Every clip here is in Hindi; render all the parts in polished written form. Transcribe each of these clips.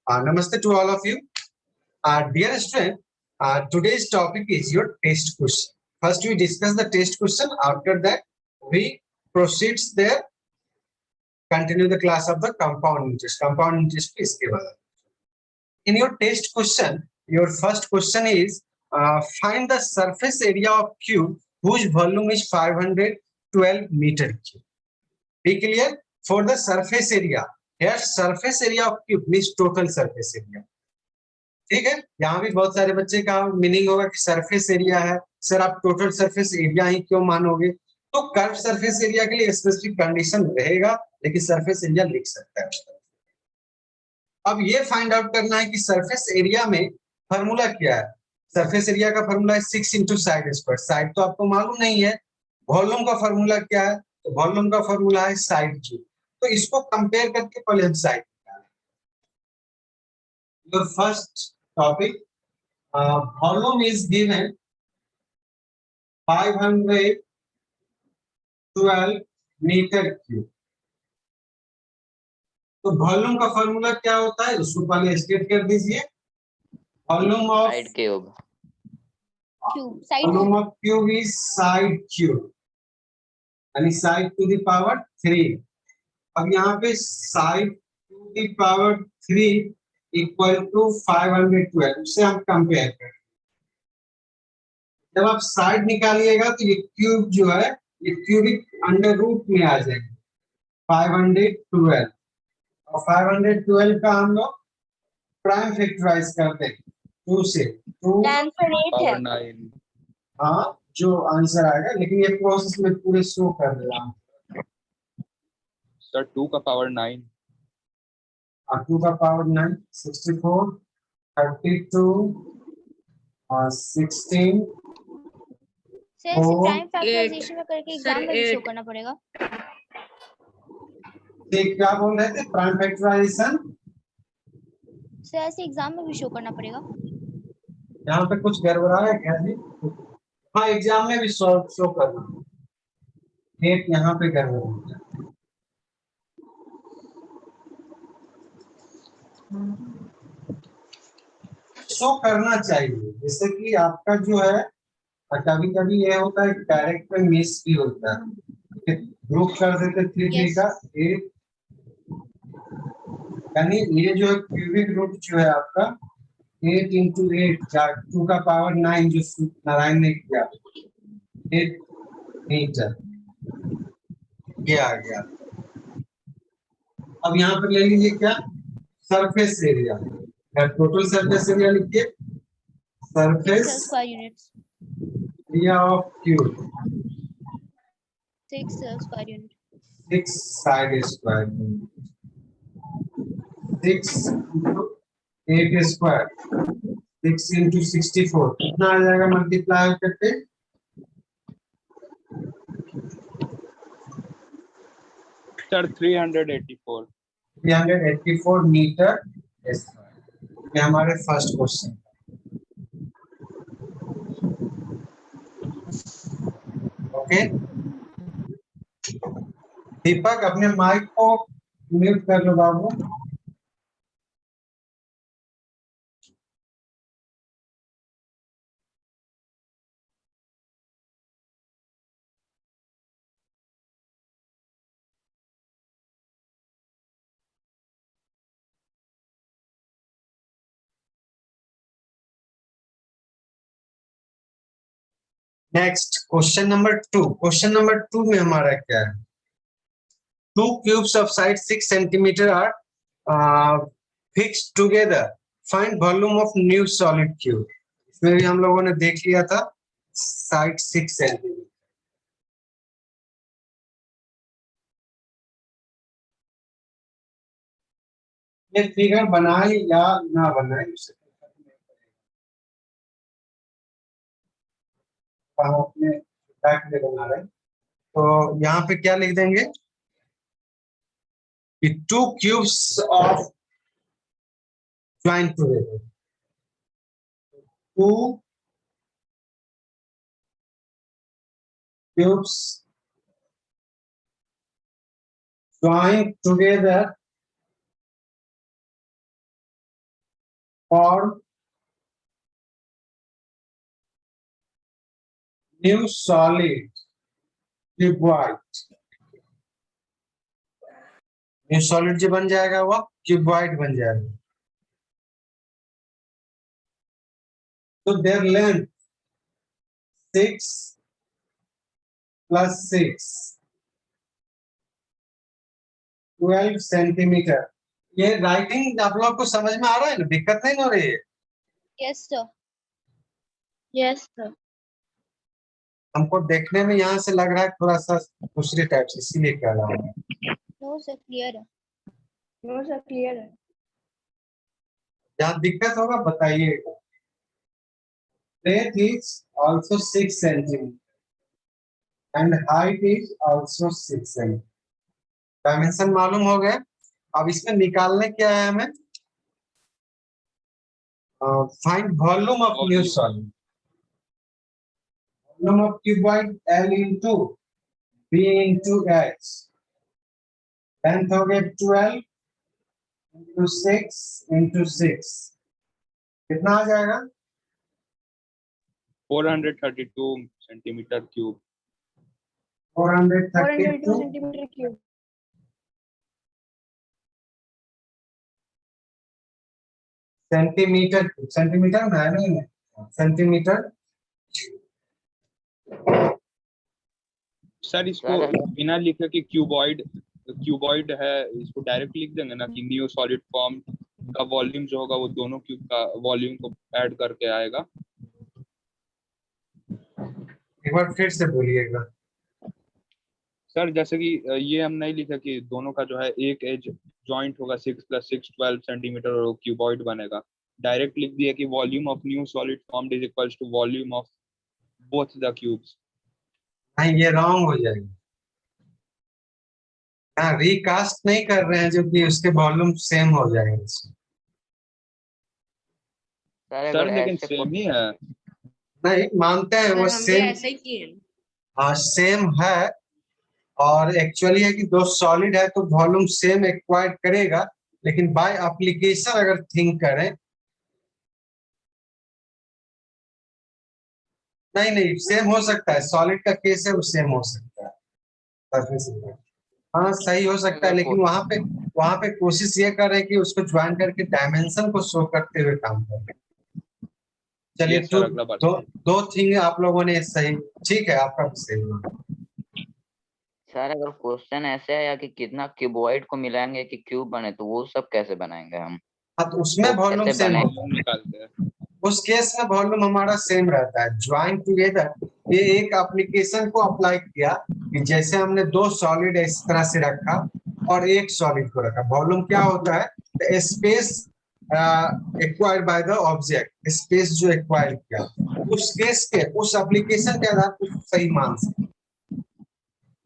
Namaste to all of you. Dear student, today's topic is your test question. First, we discuss the test question. After that, we proceeds there, continue the class of the compound interest. Compound interest is given. In your test question, your first question is find the surface area of cube whose volume is 512 meter cube. Be clear? For the surface area, here surface area of cube means total surface area. ठीक है, यहाँ भी बहुत सारे बच्चे का मीनिंग होगा कि सरफेस एरिया है सर, आप टोटल सरफेस एरिया ही क्यों मानोगे? तो कर्व सरफेस एरिया के लिए स्पेसिफिक कंडीशन रहेगा, लेकिन सरफेस एरिया लिख सकता है। अब ये फाइंड आउट करना है कि सरफेस एरिया में फॉर्मूला क्या है। सरफेस एरिया का फॉर्मूला है 6 इंटू साइड स्क्वायर। साइड तो आपको मालूम नहीं है। वॉल्यूम का फॉर्मूला क्या है? तो वॉल्यूम का फॉर्मूला है साइड क्यूब। तो इसको कंपेयर करके पहले हम side your first topic, volume is given 512 meter cube। तो वॉल्यूम का फॉर्मूला क्या होता है उसको पहले स्टेट कर दीजिए। Volume of side cube is side cube, यानी साइड टू द पावर 3। अब यहाँ पे side to the power 3 equal to 512 से हम कंपेयर करें। जब आप साइड निकालिएगा तो ये क्यूब जो है ये क्यूबिक अंडर रूट में आ जाएगा 512, और 512 का हम लोग प्राइम फैक्टराइज करते हैं 2 से 2 पावर 9। हाँ, जो आंसर आएगा, लेकिन ये प्रोसेस में पूरे शो कर दे रहा हूँ सर 2 का पावर 9 2 का पावर 9 64 32 और 16 सर ऐसे प्राइम फैक्टराइजेशन में करके एग्जाम में भी शो करना पड़ेगा। क्या बोल रहे थे? प्राइम फैक्टराइजेशन सर ऐसे एग्जाम में भी शो करना पड़ेगा। यहाँ पे कुछ गड़बड़ा है क्या जी? हाँ, एग्जाम में भी शो करना। डेट यहाँ पे गड़बड़ है। शो करना चाहिए, जैसे कि आपका जो है कभी कभी ये होता है डायरेक्ट में मिस भी होता है। ग्रुप कर देते 3 का 8, यानी ये जो क्यूबिक रूट जो है आपका 8 इंटू 8 2 का पावर 9 जो नारायण ने किया 8 मीटर, ये आ गया। अब यहाँ पर ले लीजिए क्या, surface area, total surface area लिखिए, surface square units area of cube 6 square unit 6 side square 6 into 8 square 6 into 64 कितना आ जाएगा मल्टीप्लाई करके? Sir 384 metre square. ये हमारे फर्स्ट क्वेश्चन। ओके, दीपक अपने माइक को म्यूट कर लो बाबू। Next question number 2। Question number 2 में हमारा क्या है? 2 cubes of size 6 centimeter are fixed together. Find volume of new solid cube. इसमें भी हम लोगों ने देख लिया था साइड 6 सेंटीमीटर। ये फिगर बनाए या ना बनाए उसे अपने बैक में बना रहे, तो यहाँ पे क्या लिख देंगे कि 2 cubes of joined together, 2 cubes joined together for new solid cuboid, new solid जो बन जाएगा वो क्यूबॉइड बन जाएगा। तो देयर लेंथ 6 + 6 12 सेंटीमीटर। ये राइटिंग आप लोग को समझ में आ रहा है ना, दिक्कत नहीं हो रही है? Yes sir. Yes sir. हमको देखने में यहाँ से लग रहा है थोड़ा सा दूसरे टाइप से, इसीलिए कह रहा हूँ। नो सर क्लियर है। नो सर क्लियर है। जहाँ दिक्कत होगा बताइएगा। Breadth is also 6 centimeter and height is also 6 centimeter. Dimension मालूम हो गए। अब इसमें निकालने क्या है हमें? Find volume of new solid. Volume of cuboid L into B into H। Length हो गए 12 into 6 into 6। कितना आ जाएगा? 432 centimetre cube. 432 centimetre cube. Centimetre. Centimetre में है नहीं, सेंटीमीटर। सर इसको बिना लिखे कि क्यूबॉइड है, इसको डायरेक्ट लिख देंगे ना कि न्यू सॉलिड फॉर्म का वॉल्यूम जो होगा वो दोनों क्यूब का वॉल्यूम को ऐड करके आएगा। एक बार फिर से बोलिएगा। सर जैसे कि ये हम नहीं लिखा कि दोनों का जो है एक एज जॉइंट होगा 6 + 6 12 सेंटीमीटर और क्यूबॉइड बनेगा। डायरेक्ट लिख दिया कि volume of new solid formed is equals to volume of both the cubes. नहीं, ये रॉन्ग हो जाएगा। हाँ, रिकास्ट नहीं कर रहे हैं जो कि उसके वॉल्यूम सेम हो जाएंगे। सर लेकिन सेम ही है। नहीं मानते हैं वो सेम। ऐसे ही किए। हाँ सेम है, और एक्चुअली है कि दो सॉलिड है तो वॉल्यूम सेम एक्वायर करेगा, लेकिन बाय एप्लीकेशन अगर थिंक करें, नहीं नहीं सेम हो सकता है। सॉलिड का केस है वो सेम हो सकता है। हाँ सही हो सकता है, लेकिन वहां पे कोशिश ये कर रहे हैं कि उसको ज्वाइन करके डायमेंशन को शो करते हुए काम करें। चलिए Yes, sir, अगला बार। दो थिंग आप लोगों ने सही, ठीक है आपका भी सही हुआ। सर अगर क्वेश्चन ऐसे आया कि कितना क्यूबॉइड को मिलाएंगे कि क्यूब बने, तो वो सब कैसे बनाएंगे हम? हाँ तो उसमें वो वॉल्यूम कैसे सेम बने? होता है। निकालते हैं। उस केस में वॉल्यूम हमारा सेम रहता है। ज्वाइन टुगेदर, ये एक एप्लीकेशन को अप्लाई किया कि जैसे हमने दो सॉलिड इस तरह से रखा और एक सॉलिड को रखा, वॉल्यूम क्या होता है? Space acquired by the object, space जो एक्वायर किया, उस केस के उस एप्लीकेशन के आधार पर सही मान सकते।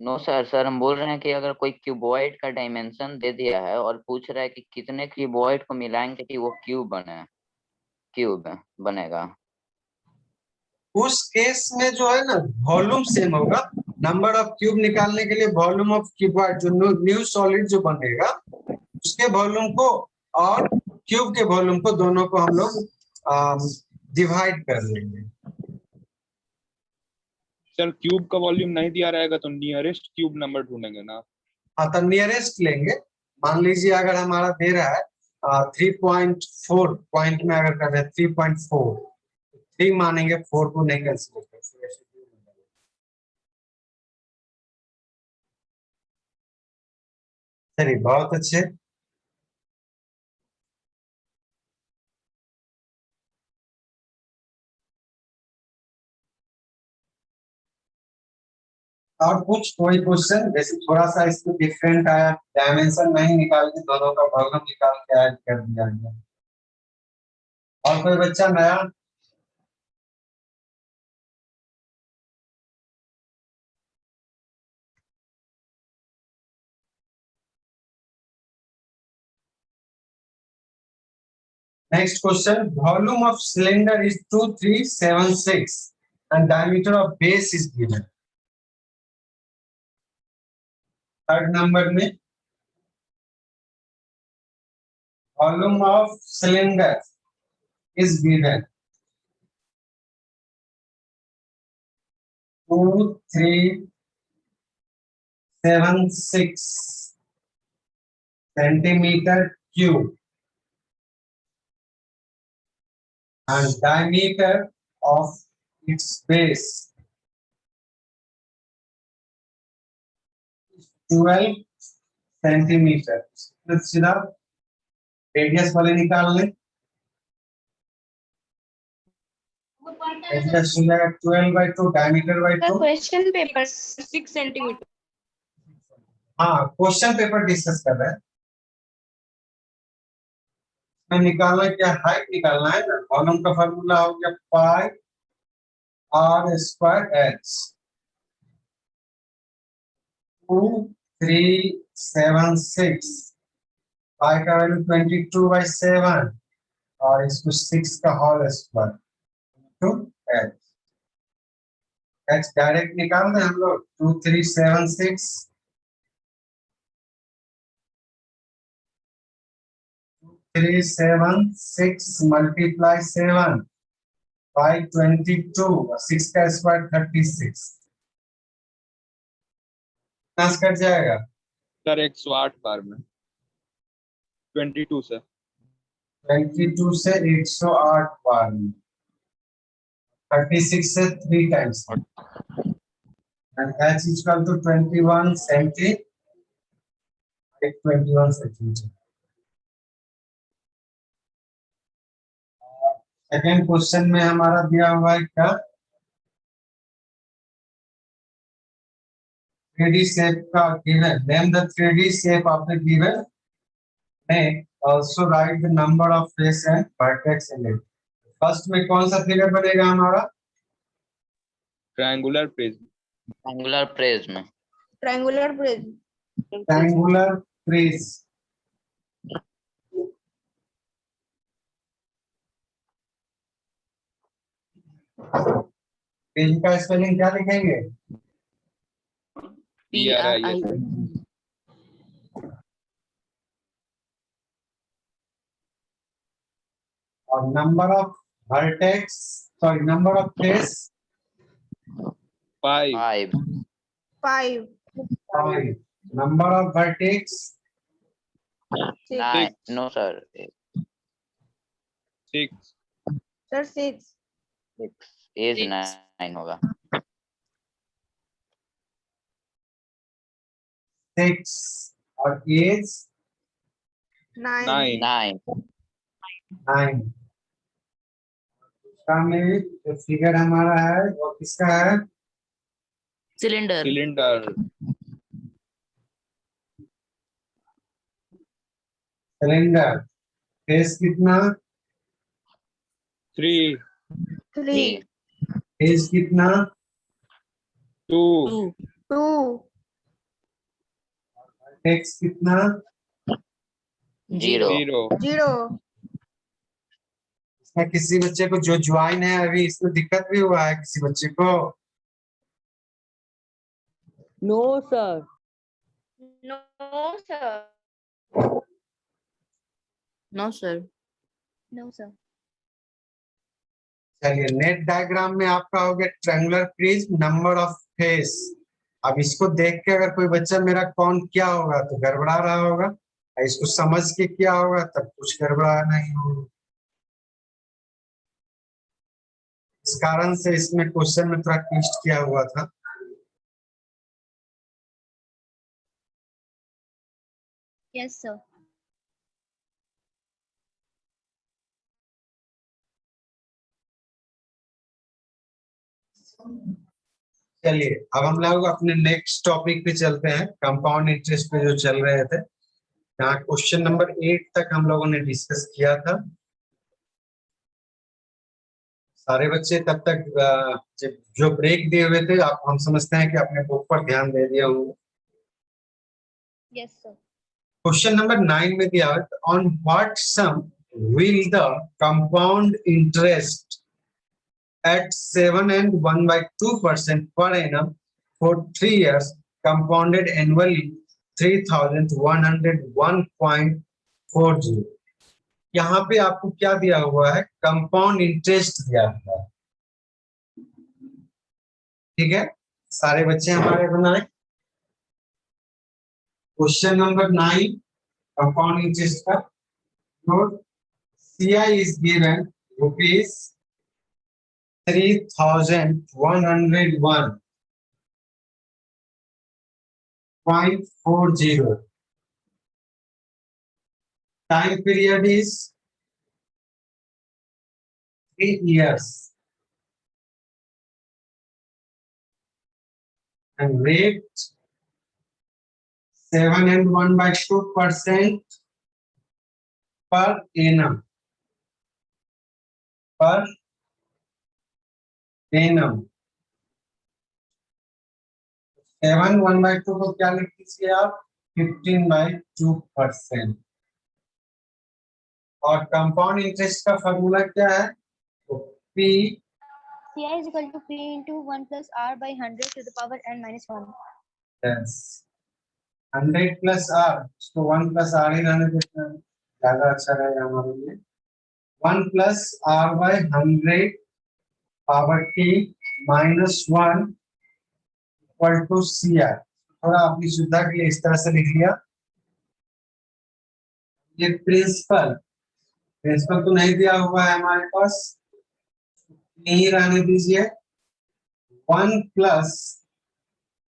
नो सर हम बोल रहे हैं कि अगर कोई क्यूबॉइड का डायमेंशन दे दिया है और पूछ रहा है कि कितने क्यूबॉइड को मिलाएंगे कि वो क्यूब बनेगा। उस केस में जो है ना वॉल्यूम सेम होगा। नंबर ऑफ क्यूब निकालने के लिए वॉल्यूम ऑफ क्यूबॉइड जो न्यू सॉलिड जो बनेगा उसके वॉल्यूम को और क्यूब के वॉल्यूम को दोनों को हम लोग डिवाइड कर लेंगे। सर क्यूब का वॉल्यूम नहीं दिया रहेगा तो नियरेस्ट क्यूब नंबर ढूंढेंगे ना। हाँ तो नियरेस्ट लेंगे। मान लीजिए अगर हमारा दे रहा है 3.4 पॉइंट में, अगर कर रहे हैं 3.4, 3 मानेंगे, 4 को नहीं कंसिडर करेंगे। चलिए बहुत अच्छे। और कुछ कोई क्वेश्चन जैसे थोड़ा सा इसको डिफरेंट आया, डायमेंशन नहीं निकाल के दोनों का वॉल्यूम निकाल के ऐड कर दिया गया। और कोई बच्चा नया? Next question, volume of cylinder is 2376 and diameter of base is given. Third number में volume of cylinder is given 2376 centimeter cube and diameter of its base 12 centimeter. सीधा रेडियस वाले निकाल लें। रेडियस हो जाएगा 12/2, diameter by 2। Question paper 6 centimeter. हाँ, क्वेश्चन पेपर डिस्कस कर रहे हैं। में निकालना क्या, हाइट निकालना है ना। वॉल्यूम का फार्मूला हो गया pi r square h 2376 pi का वैल्यू 22/7 और इसको 6 का whole square to h। h direct निकाल दें हम लोग 2376 376 multiply 7 by 22 6 का स्क्वायर 36 कट जाएगा सर 108 बार में 22 से 22 से 108 बार में 36 से 3 times and h is equal to 21 centimeter। Second question में हमारा दिया हुआ है क्या, 3D shape का given, name the 3D shape of the given, may also write the number of face and vertex in it। First में कौन सा फिगर बनेगा हमारा, triangular prism. Triangular prism. Triangular prism. Triangular prism. Prism का स्पेलिंग क्या लिखेंगे, PRIS। और number of vertex, sorry number of face 5 5 number of vertex 9 no sir 6 sir 6 edge 9 होगा। 6 और एज 9 9 9। में जो फिगर हमारा है वो किसका है, सिलेंडर। Cylinder cylinder. फेस कितना, 3 एज कितना, 2 2 वर्टेक्स कितना, 0 0 इसमें किसी बच्चे को जो ज्वाइन है अभी इसमें दिक्कत भी हुआ है किसी बच्चे को, no sir. No sir no sir no sir चलिए नेट डायग्राम में आपका हो गया triangular prism, number of face. अब इसको देख के अगर कोई बच्चा मेरा कौन क्या होगा तो गड़बड़ा रहा होगा, इसको समझ के क्या होगा तब कुछ गड़बड़ा नहीं होगा। इस कारण से इसमें क्वेश्चन में थोड़ा ट्विस्ट किया हुआ था। यस सर चलिए अब हम लोग अपने नेक्स्ट टॉपिक पे चलते हैं, कंपाउंड इंटरेस्ट पे जो चल रहे थे। यहाँ क्वेश्चन नंबर 8 तक हम लोगों ने डिस्कस किया था। सारे बच्चे तब तक जो ब्रेक दिए हुए थे आप, हम समझते हैं कि अपने बुक पर ध्यान दे दिया होंगे। यस सर क्वेश्चन नंबर 9 में दिया है, on what sum will the compound interest at 7 and 1/2% per annum for 3 years compounded annually 3101.40। यहाँ पे आपको क्या दिया हुआ है, कंपाउंड इंटरेस्ट दिया हुआ है। ठीक है, सारे बच्चे हमारे बनाए। क्वेश्चन नंबर 9 कंपाउंड इंटरेस्ट का note. CI is given rupees 3101.40. Time period is 3 years and rate 7 and 1/2% per annum. Per annum 7 1/2 को क्या लिख दीजिए आप, 15/2%। और कंपाउंड इंटरेस्ट का फॉर्मूला क्या है, तो P CI is equal to P into 1 plus R by 100 to the power n minus 1. yes 100 plus R, तो 1 plus R ही रहने देते हैं, ज्यादा अच्छा रहेगा हमारे लिए। 1 plus R by 100 power T minus 1 equal to CR। थोड़ा अपनी सुविधा के लिए इस तरह से लिख लिया। ये प्रिंसिपल तो नहीं दिया हुआ है हमारे पास, नहीं रहने दीजिए। 1 plus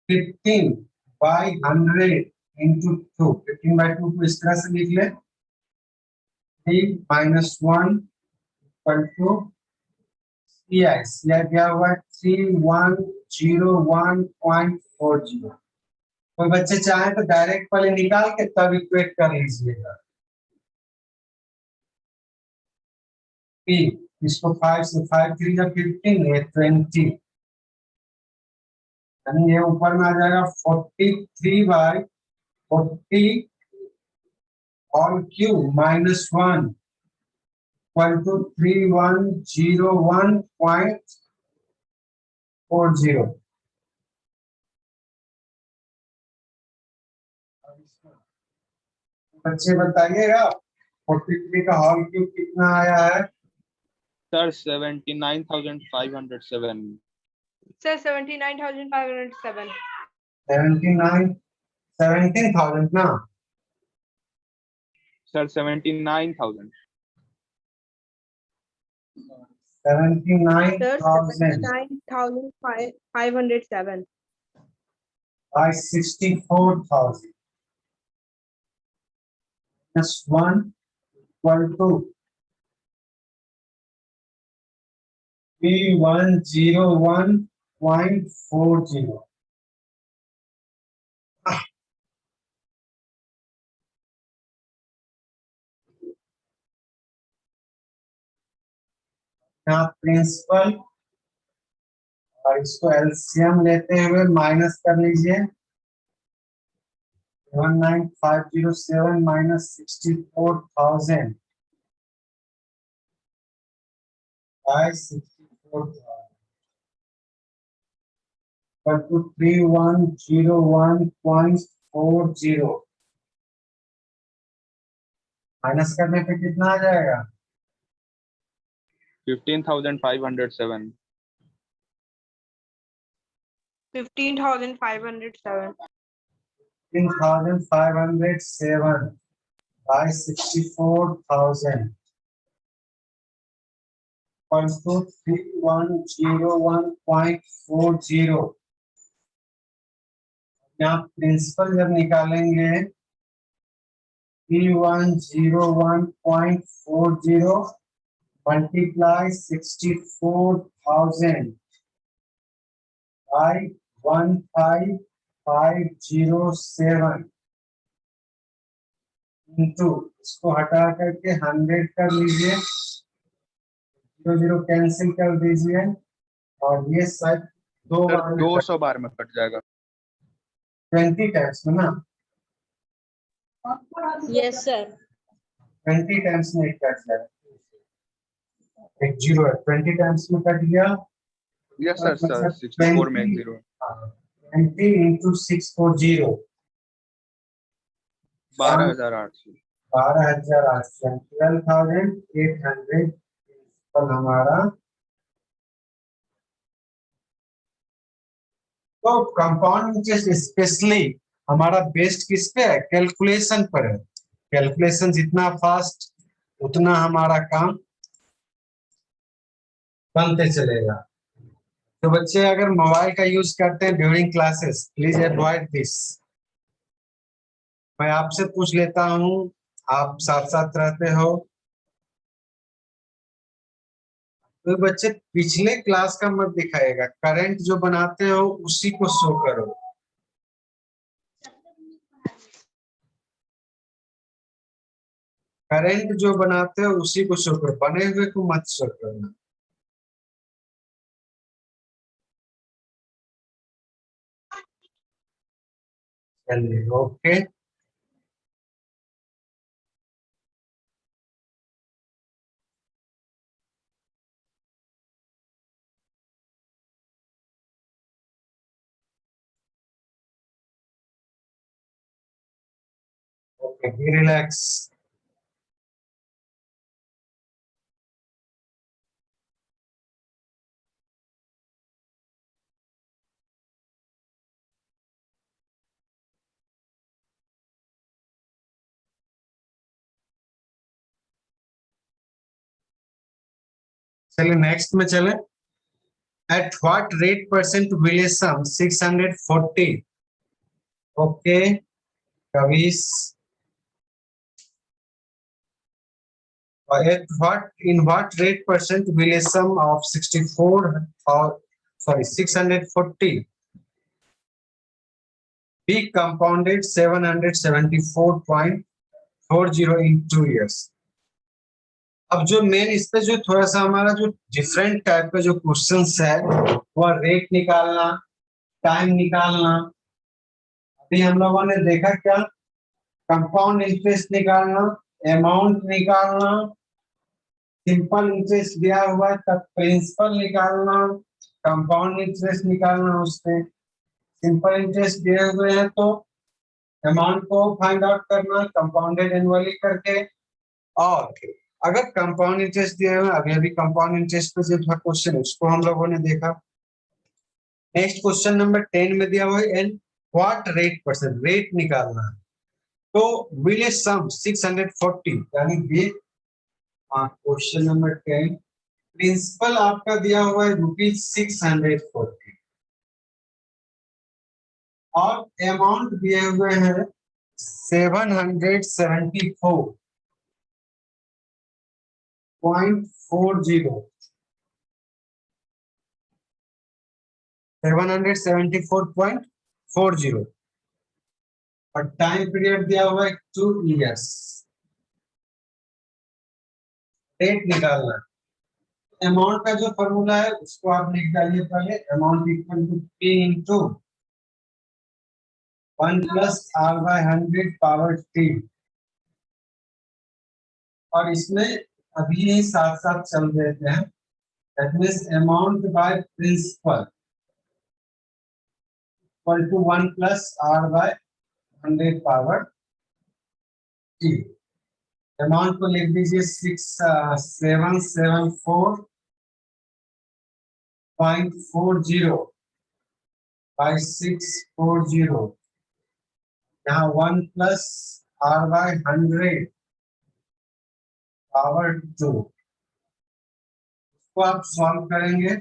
15/100 into 2, 15/2 को इस तरह से लिख ले, 3 minus 1 equal to CI दिया हुआ है 3101.40। कोई बच्चे चाहे तो डायरेक्ट पहले निकाल के तब इक्वेट कर लीजिएगा। P इसको 5 से 5 3 या 15 है 20, यानी ये ऊपर में आ जाएगा 43/40 all Q minus 1 equal to 3101.40। बच्चे बताइएगा 43 का होल क्यूब कितना आया है। सर 79,507। Sir, 79,507. 17,000 ना sir 79,000। Sir, 79,000 79,507. by 64,000 plus 1 equal to 3101.40। यहाँ प्रिंसिपल और इसको एलसीएम लेते हुए माइनस कर लीजिए। 19507 minus 64,000 by 64,000 equal to 3101.40। Minus करने पे कितना आ जाएगा, 15,507। 15,507. 15,507 by 64,000 equal to 3101.40। यहाँ प्रिंसिपल जब निकालेंगे 3101.40 multiply 64,000 by 15,507 into इसको हटा करके 100 कर लीजिए, 0 कैंसिल कर दीजिए और ये सब दो सर बार में 200 बार में कट जाएगा। 20 टाइम्स में ना, Yes, sir. 20 टाइम्स में कट जाएगा। एक 0 है, 20 टाइम्स में कट गया। यस सर, 64 में 0। 20 into 640 12,800। 12,800 12,800 पर हमारा। तो कंपाउंड इंटरेस्ट स्पेशली हमारा बेस्ड किस पे है? कैलकुलेशन पर है। कैलकुलेशन जितना फास्ट उतना हमारा काम बनते चलेगा। तो बच्चे अगर मोबाइल का यूज करते हैं during classes, please avoid this. मैं आपसे पूछ लेता हूँ, आप साथ साथ रहते हो तो बच्चे पिछले क्लास का मत दिखाएगा, करंट जो बनाते हो उसी को शो करो। करंट जो बनाते हो उसी को शो करो, बने हुए को मत शो करना। चलिए ओके। Okay be relax. चलिए नेक्स्ट में चले। At what rate percent will a sum 640? Okay, Kavish. In what rate percent will a sum of 640 be compounded 774.40 in 2 years? अब जो मेन इस पे जो थोड़ा सा हमारा जो डिफरेंट टाइप का जो क्वेश्चंस है वो रेट निकालना, टाइम निकालना। अभी हम लोगों ने देखा क्या? कंपाउंड इंटरेस्ट निकालना, अमाउंट निकालना, सिंपल इंटरेस्ट दिया हुआ है तब प्रिंसिपल निकालना, कंपाउंड इंटरेस्ट निकालना, उससे सिंपल इंटरेस्ट दिए हुए हैं तो अमाउंट को फाइंड आउट करना कंपाउंडेड एनुअली करके। और अगर कंपाउंड इंटरेस्ट दिया हुआ है, अभी कंपाउंड इंटरेस्ट पे जो था क्वेश्चन उसको हम लोगों ने देखा। नेक्स्ट क्वेश्चन नंबर 10 में दिया हुआ है and what rate percent, rate निकालना है। तो विल ए सम 640 यानी ये क्वेश्चन नंबर 10 प्रिंसिपल आपका दिया हुआ है ₹640 और अमाउंट दिए हुए हैं 774.40 774.40 और टाइम पीरियड दिया हुआ है 2 इयर्स। रेट निकालना, अमाउंट का जो फॉर्मूला है उसको आप लिख डालिए पहले। Amount equal to P into 1 plus R/100 power T। और इसमें अभी ही साथ साथ चल देते हैं। That means amount by principal equal to 1 plus R/100 power T। Amount को लिख दीजिए 774.40 बाई 640। यहाँ 1 प्लस R/100 पावर 2 को आप सॉल्व करेंगे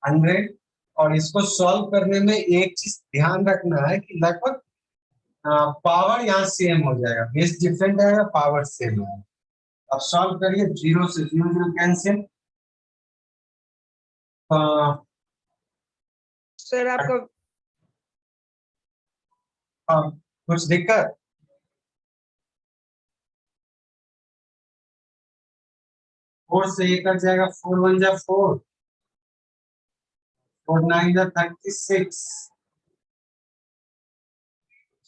100। और इसको सॉल्व करने में एक चीज ध्यान रखना है कि लगभग पावर यहाँ सेम हो जाएगा, बेस डिफरेंट है, पावर सेम है। अब सॉल्व करिए, 0 से 0 0 कैंसिल। सर आपका कुछ दिक्कत? फोर से ये कट जाएगा, 4 1 जा 4, 4 9 जा 36।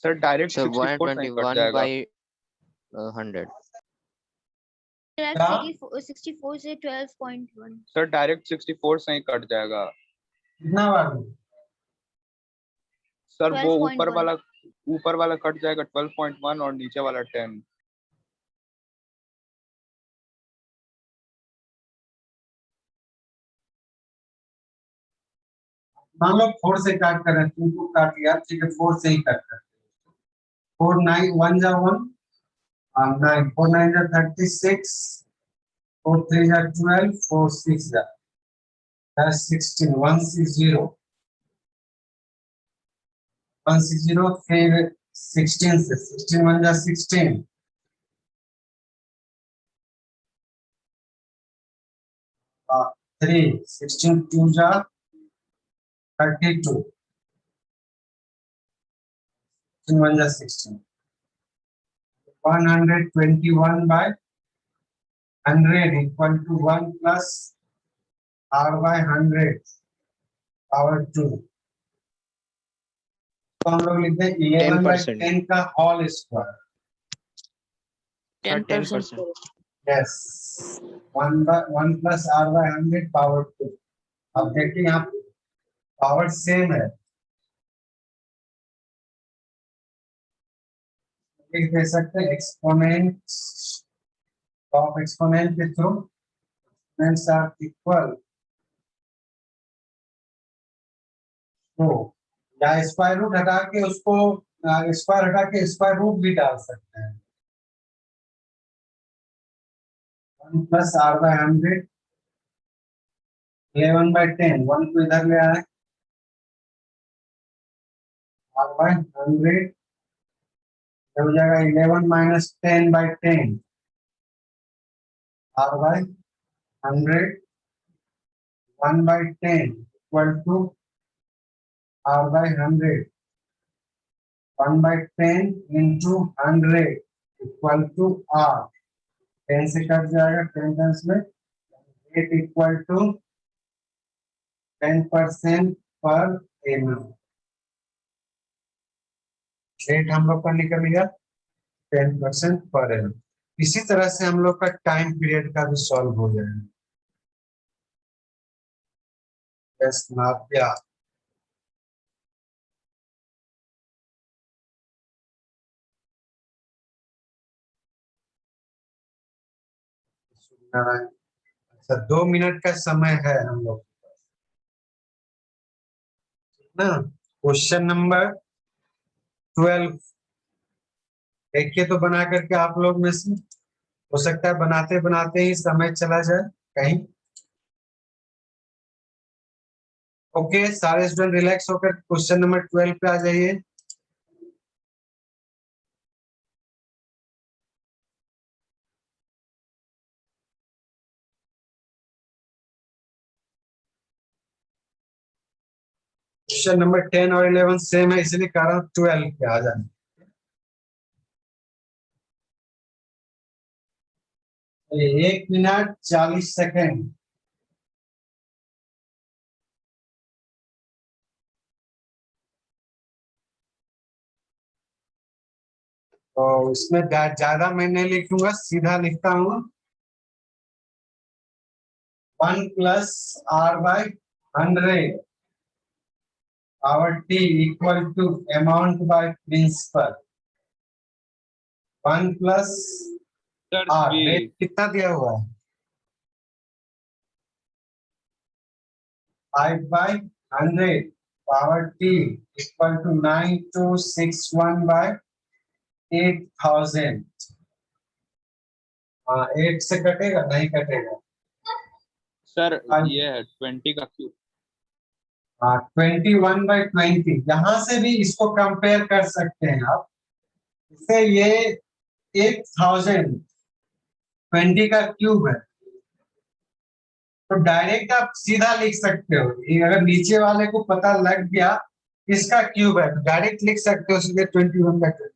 सर डायरेक्ट So 64 से ही कट 121 जाएगा। by 100. 64 से 12.1। सर डायरेक्ट 64 से ही कट जाएगा। कितना बार? सर वो ऊपर 12.1। वाला ऊपर वाला कट जाएगा 12.1 और नीचे वाला 10। मान लो 4 से काट कर 2 को काट लिया, ठीक है, 4 से ही कट कर 4 9 1 जा 1 9 4 9 जा 36 4 3 जा 12 4 6 जा 16 160 160 फिर 16 से 16 1 जा 16 3 16 2 जा 32 1 जा 16 121 by 100 equal to 1 plus r by 100 power 2। तो हम लोग लिखते हैं 11 by 10%। 10 का whole square. 10%. Yes 1 plus r by 100 power 2। अब देखिए यहाँ पावर सेम है, लिख दे सकते हैं एक्सपोनेंट ऑफ एक्सपोनेंट के थ्रू एक्सपोनेंट्स आर इक्वल। तो या स्क्वायर रूट हटा के उसको स्क्वायर हटा के स्क्वायर रूट भी डाल सकते हैं। 1 plus r by 100 11 by 10 1 को इधर ले आए r by 100 हो जाएगा 11 minus 10 by 10 r by 100 1 by 10 equal to r by 100 1 by 10 into 100 equal to r 10 से कट जाएगा 10 टाइम्स में 8 equal to 10% per annum. Rate हम लोग का निकल गया 10% पर एनम। इसी तरह से हम लोग का टाइम पीरियड का भी सॉल्व हो जाएगा। यस नाप्या अच्छा 2 मिनट का समय है हम लोग के पास ना। क्वेश्चन नंबर 12 देखिए तो बना करके आप लोग में से हो सकता है बनाते बनाते ही समय चला जाए कहीं। ओके सारे स्टूडेंट रिलैक्स होकर क्वेश्चन नंबर 12 पे आ जाइए। क्वेश्चन नंबर 10 और 11 सेम है इसलिए कह रहा हूं 12 पे आ जाए। 1 मिनट 40 सेकेंड। तो इसमें ज्यादा मैं नहीं लिखूंगा, सीधा लिखता हूँ 1 plus r by 100 our t equal to amount by principal 1 plus sir r ये रेट कितना दिया हुआ है 5 by 100 power t equal to 9261 by 8000। 8 से कटेगा नहीं कटेगा सर ये है 20 का क्यूब। 21 by 20 यहाँ से भी इसको कंपेयर कर सकते हैं आप। इससे ये 8000 20 का क्यूब है तो डायरेक्ट आप सीधा लिख सकते हो। ये अगर नीचे वाले को पता लग गया इसका क्यूब है तो डायरेक्ट लिख सकते हो सीधे 21 by 20।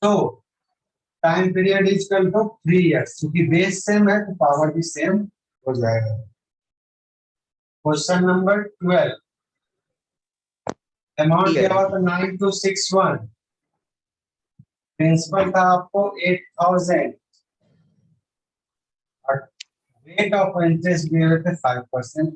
तो time period is equal to 3 years क्योंकि बेस सेम है तो पावर भी सेम हो जाएगा। क्वेश्चन नंबर 12 अमाउंट क्या हुआ था 9261 प्रिंसिपल था आपको 8000 और रेट ऑफ इंटरेस्ट दिए हुए थे 5%।